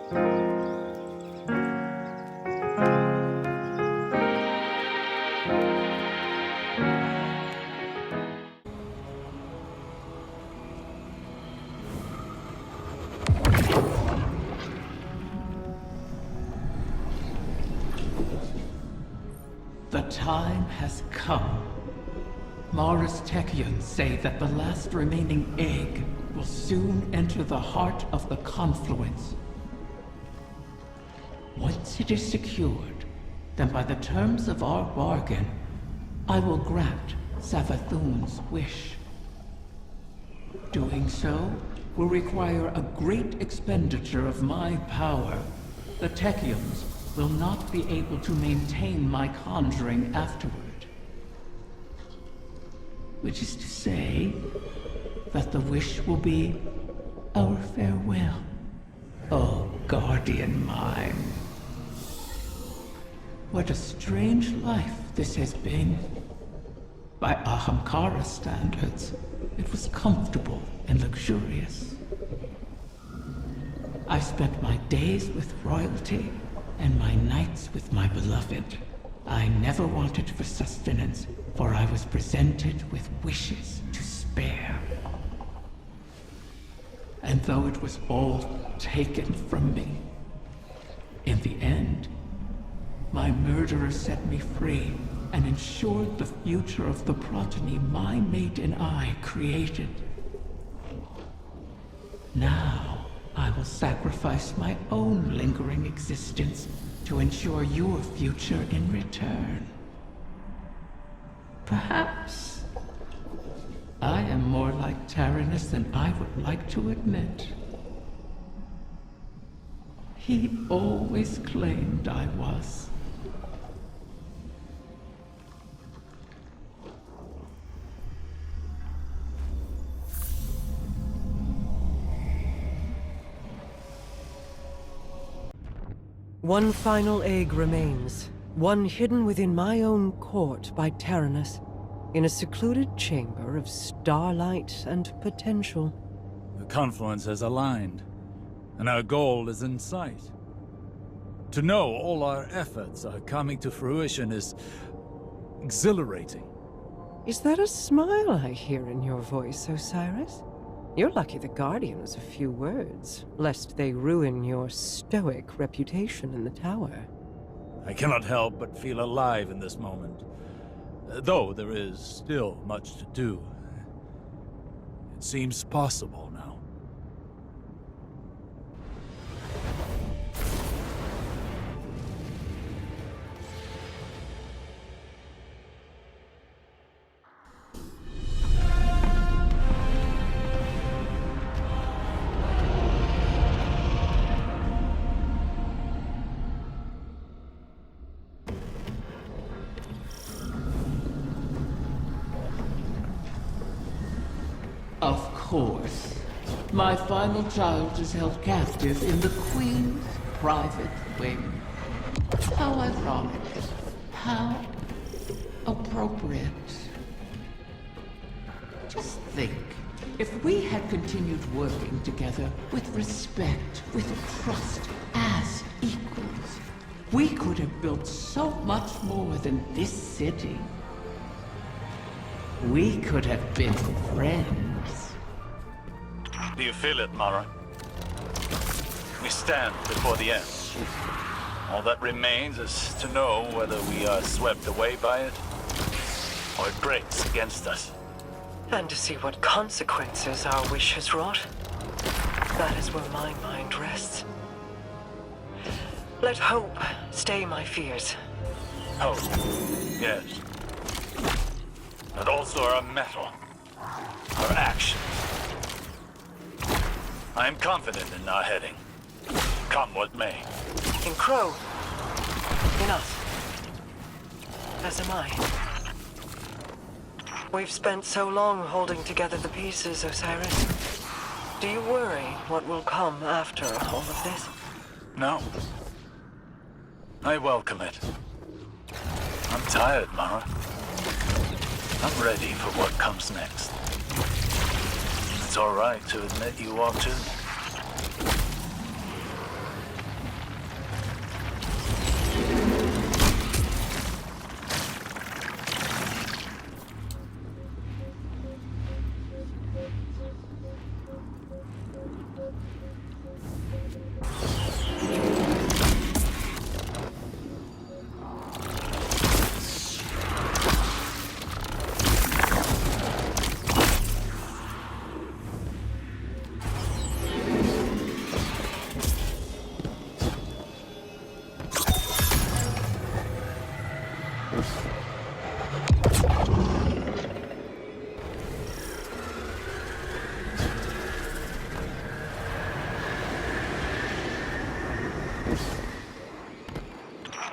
The time has come. Mara's Techeuns say that the last remaining egg will soon enter the heart of the confluence. Once it is secured, then by the terms of our bargain, I will grant Savathun's wish. Doing so will require a great expenditure of my power. The Techeuns will not be able to maintain my conjuring afterward. Which is to say, that the wish will be our farewell. Oh, guardian mine. What a strange life this has been. By Ahamkara standards, it was comfortable and luxurious. I spent my days with royalty, and my nights with my beloved. I never wanted for sustenance, for I was presented with wishes to spare. And though it was all taken from me, in the end, my murderer set me free and ensured the future of the progeny my mate and I created. Now, I will sacrifice my own lingering existence to ensure your future in return. Perhaps I am more like Taranis than I would like to admit. He always claimed I was. One final egg remains, one hidden within my own court by Taranis, in a secluded chamber of starlight and potential. The confluence has aligned, and our goal is in sight. To know all our efforts are coming to fruition is exhilarating. Is that a smile I hear in your voice, Osiris? You're lucky the Guardian has a few words, lest they ruin your stoic reputation in the tower. I cannot help but feel alive in this moment. Though there is still much to do. It seems possible now. Of course. My final child is held captive in the Queen's private wing. How ironic. How appropriate. Just think, if we had continued working together with respect, with trust, as equals, we could have built so much more than this city. We could have been friends. Do you feel it, Mara? We stand before the end. All that remains is to know whether we are swept away by it, or it breaks against us. And to see what consequences our wish has wrought. That is where my mind rests. Let hope stay my fears. Hope, yes. But also our mettle, our actions. I am confident in our heading, come what may. In Crow. In us. As am I. We've spent so long holding together the pieces, Osiris. Do you worry what will come after all of this? No. I welcome it. I'm tired, Mara. I'm ready for what comes next. It's all right to admit you are too.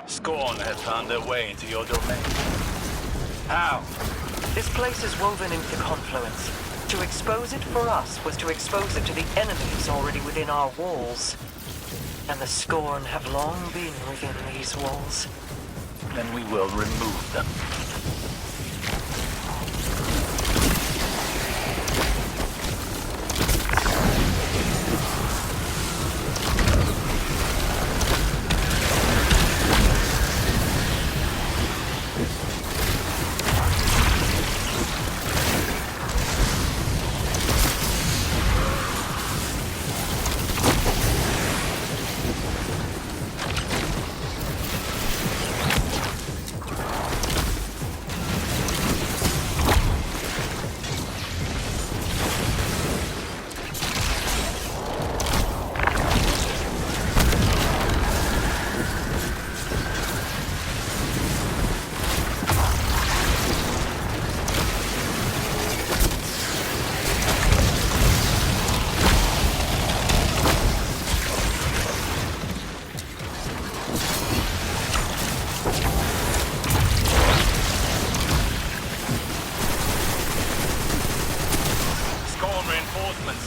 Scorn have found their way into your domain. How? This place is woven into Confluence. To expose it for us was to expose it to the enemies already within our walls. And the Scorn have long been within these walls. Then we will remove them.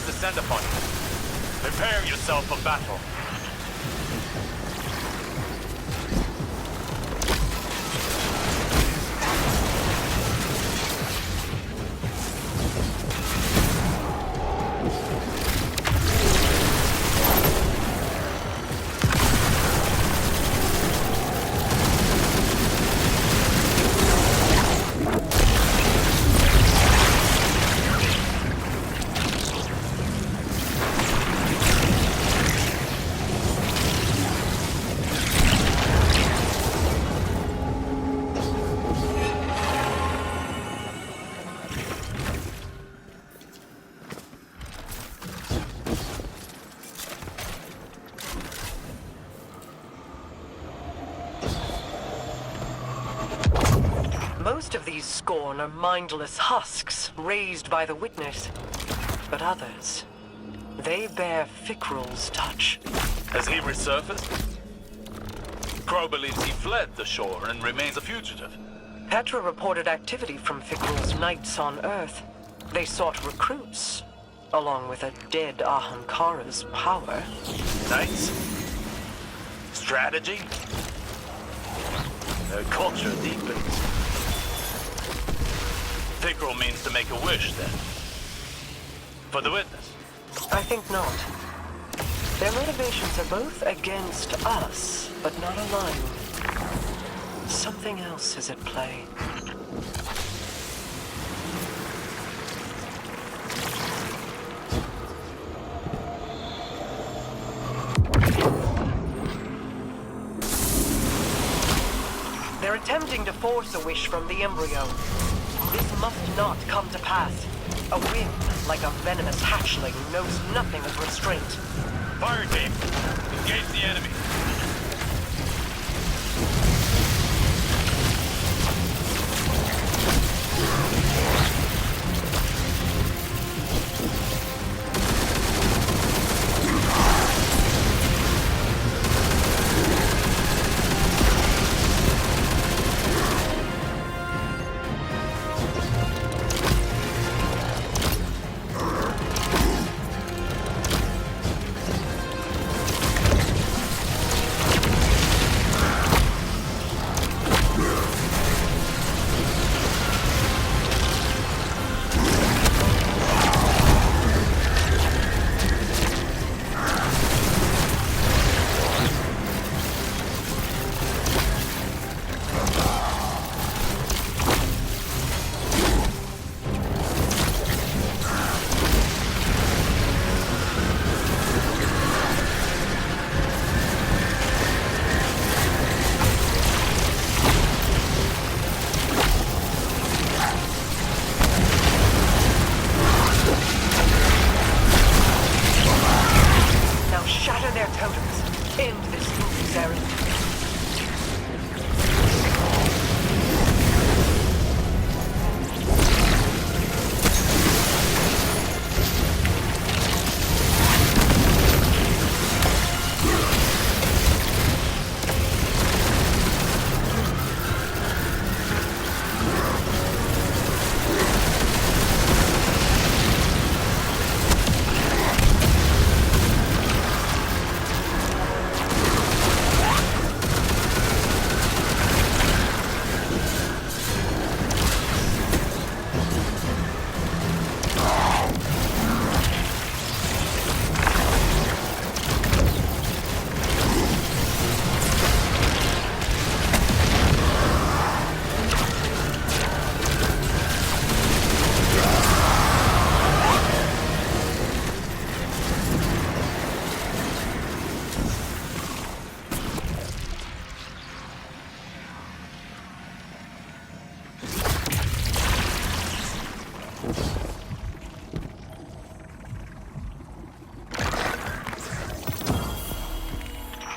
Descend upon you. Prepare yourself for battle. Most of these Scorn are mindless husks raised by the Witness. But others, they bear Fikrul's touch. Has he resurfaced? Crow believes he fled the shore and remains a fugitive. Petra reported activity from Fikrul's knights on Earth. They sought recruits, along with a dead Ahamkara's power. Knights? Strategy? Their culture deepens. Fikrul means to make a wish, then. For the Witness? I think not. Their motivations are both against us, but not aligned. Something else is at play. They're attempting to force a wish from the embryo. This must not come to pass. A whim, like a venomous hatchling, knows nothing of restraint. Fire team, engage the enemy.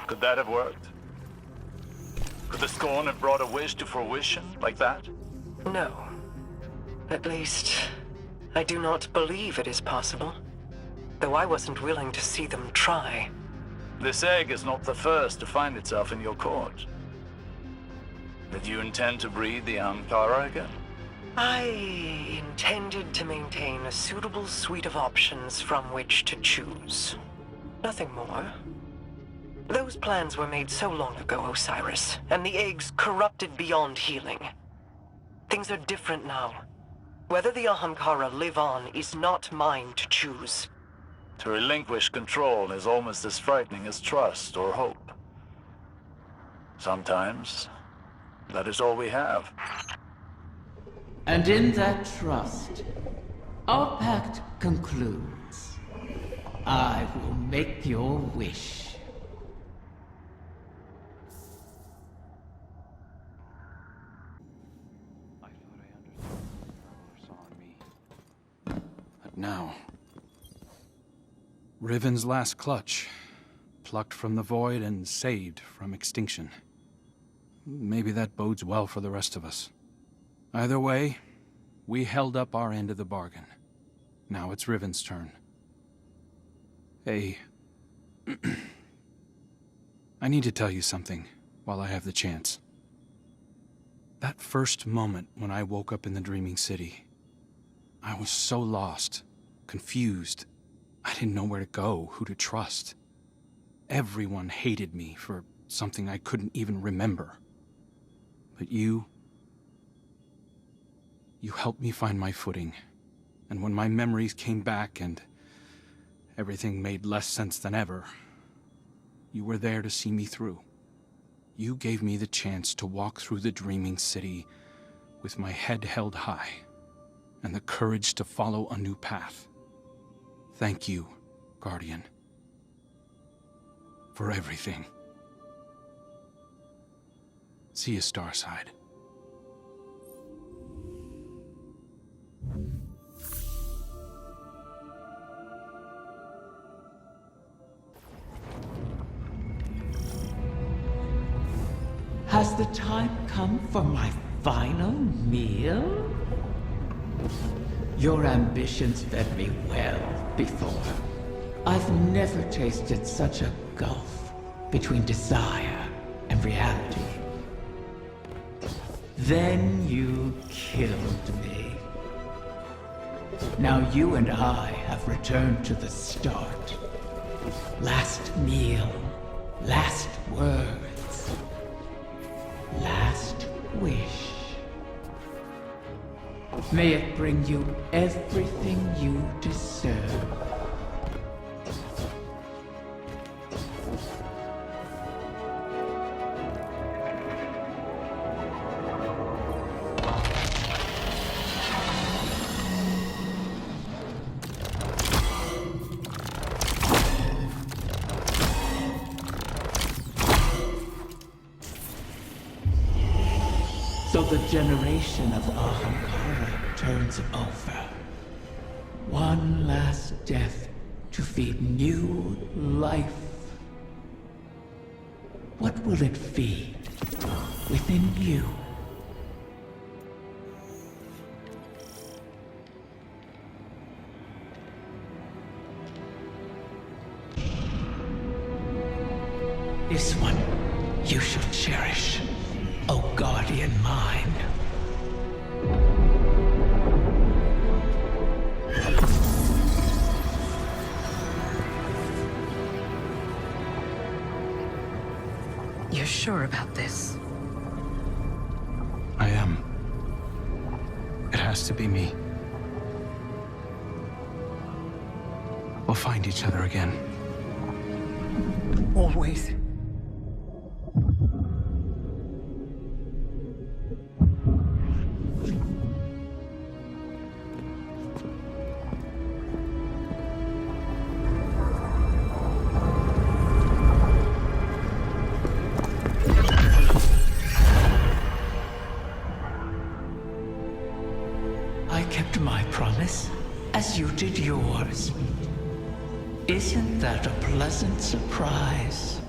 Could that have worked? Could the Scorn have brought a wish to fruition like that? No. At least, I do not believe it is possible. Though I wasn't willing to see them try. This egg is not the first to find itself in your court. Did you intend to breed the Ahamkara again? I intended to maintain a suitable suite of options from which to choose. Nothing more. Those plans were made so long ago, Osiris, and the eggs corrupted beyond healing. Things are different now. Whether the Ahamkara live on is not mine to choose. To relinquish control is almost as frightening as trust or hope. Sometimes, that is all we have. And in that trust, our pact concludes. I will make your wish. I thought I understood what saw in me. But now... Riven's last clutch. Plucked from the void and saved from extinction. Maybe that bodes well for the rest of us. Either way, we held up our end of the bargain. Now it's Riven's turn. Hey... I need to tell you something while I have the chance. That first moment when I woke up in the Dreaming City, I was so lost, confused. I didn't know where to go, who to trust. Everyone hated me for something I couldn't even remember. But you helped me find my footing. And when my memories came back and everything made less sense than ever, you were there to see me through. You gave me the chance to walk through the Dreaming City with my head held high and the courage to follow a new path. Thank you, Guardian, for everything. See you, Starside. Has the time come for my final meal? Your ambitions fed me well before. I've never tasted such a gulf between desire and reality. Then you killed me. Now you and I have returned to the start. Last meal, last words, last wish. May it bring you everything you deserve. So the generation of Ahamkara turns over. One last death to feed new life. What will it feed within you? This one you shall cherish, O guardian mine. You're sure about this? I am. It has to be me. We'll find each other again. Always. I kept my promise, as you did yours. Isn't that a pleasant surprise?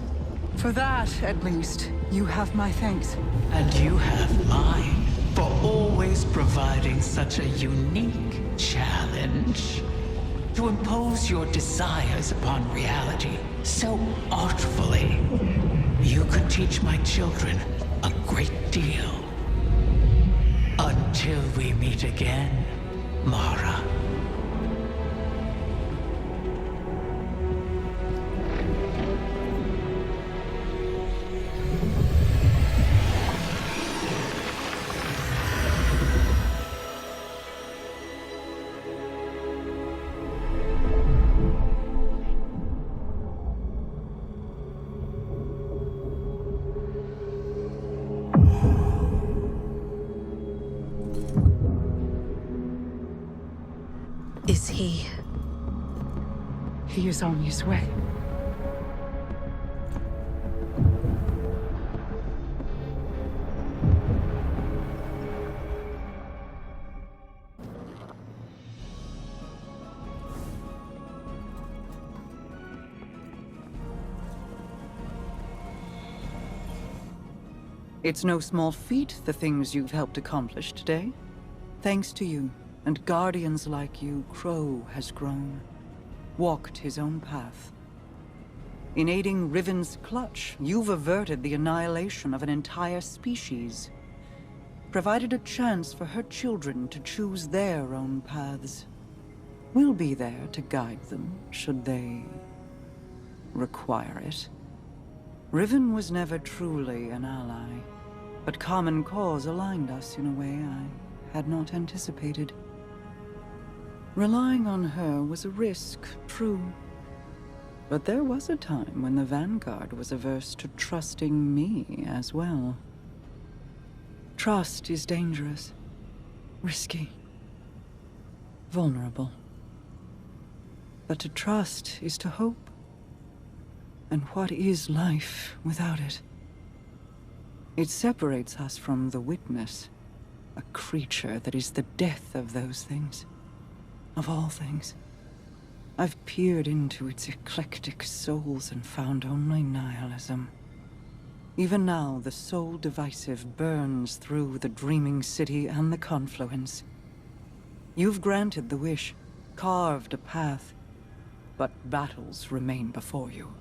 For that, at least, you have my thanks. And you have mine for always providing such a unique challenge. To impose your desires upon reality so artfully. You could teach my children a great deal. Until we meet again, Mara. Is he? He is on his way. It's no small feat, the things you've helped accomplish today. Thanks to you, and guardians like you, Crow has grown. Walked his own path. In aiding Riven's clutch, you've averted the annihilation of an entire species. Provided a chance for her children to choose their own paths. We'll be there to guide them, should they require it. Riven was never truly an ally, but common cause aligned us in a way I had not anticipated. Relying on her was a risk, true. But there was a time when the Vanguard was averse to trusting me as well. Trust is dangerous, risky, vulnerable. But to trust is to hope. And what is life without it? It separates us from the Witness, a creature that is the death of those things. Of all things. I've peered into its eclectic souls and found only nihilism. Even now, the soul divisive burns through the Dreaming City and the Confluence. You've granted the wish, carved a path, but battles remain before you.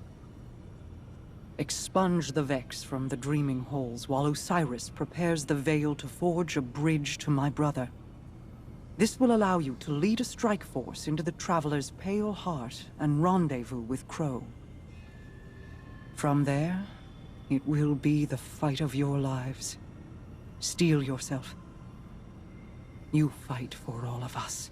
Expunge the Vex from the Dreaming Halls while Osiris prepares the Veil to forge a bridge to my brother. This will allow you to lead a strike force into the Traveler's Pale Heart and rendezvous with Crow. From there, it will be the fight of your lives. Steel yourself. You fight for all of us.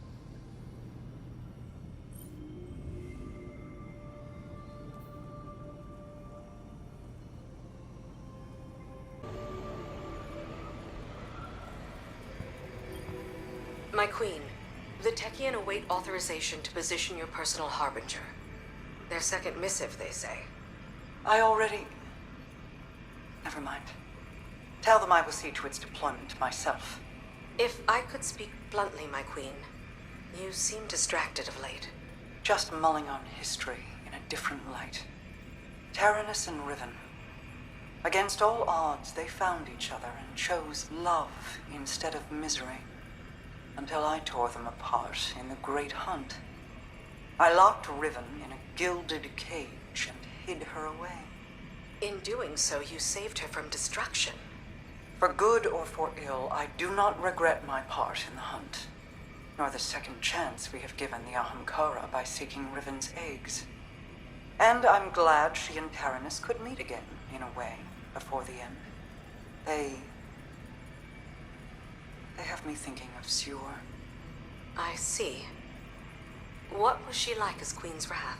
My queen, the Techien await authorization to position your personal harbinger. Their second missive, they say. I already... Never mind. Tell them I will see to its deployment myself. If I could speak bluntly, my queen, you seem distracted of late. Just mulling on history in a different light. Taranis and Riven. Against all odds, they found each other and chose love instead of misery. Until I tore them apart in the Great Hunt. I locked Riven in a gilded cage and hid her away. In doing so, you saved her from destruction. For good or for ill, I do not regret my part in the hunt, nor the second chance we have given the Ahamkara by seeking Riven's eggs. And I'm glad she and Taranis could meet again, in a way, before the end. They have me thinking of Sior. I see. What was she like as Queen's Wrath?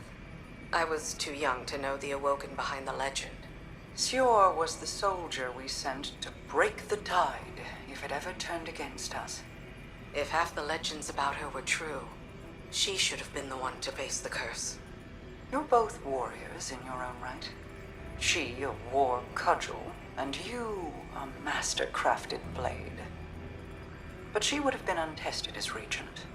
I was too young to know the Awoken behind the legend. Sior was the soldier we sent to break the tide if it ever turned against us. If half the legends about her were true, she should have been the one to face the curse. You're both warriors in your own right. She a war cudgel, and you a master-crafted blade. But she would have been untested as regent.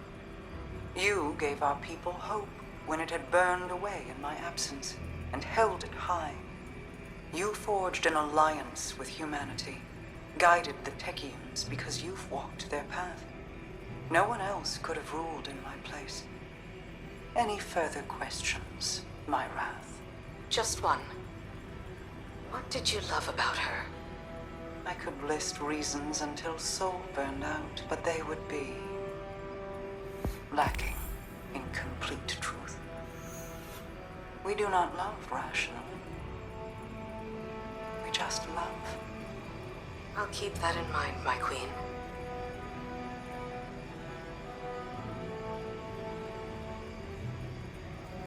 You gave our people hope when it had burned away in my absence, and held it high. You forged an alliance with humanity, guided the Techeuns because you've walked their path. No one else could have ruled in my place. Any further questions, my wrath? Just one. What did you love about her? I could list reasons until soul burned out, but they would be lacking in complete truth. We do not love rationally. We just love. I'll keep that in mind, my queen.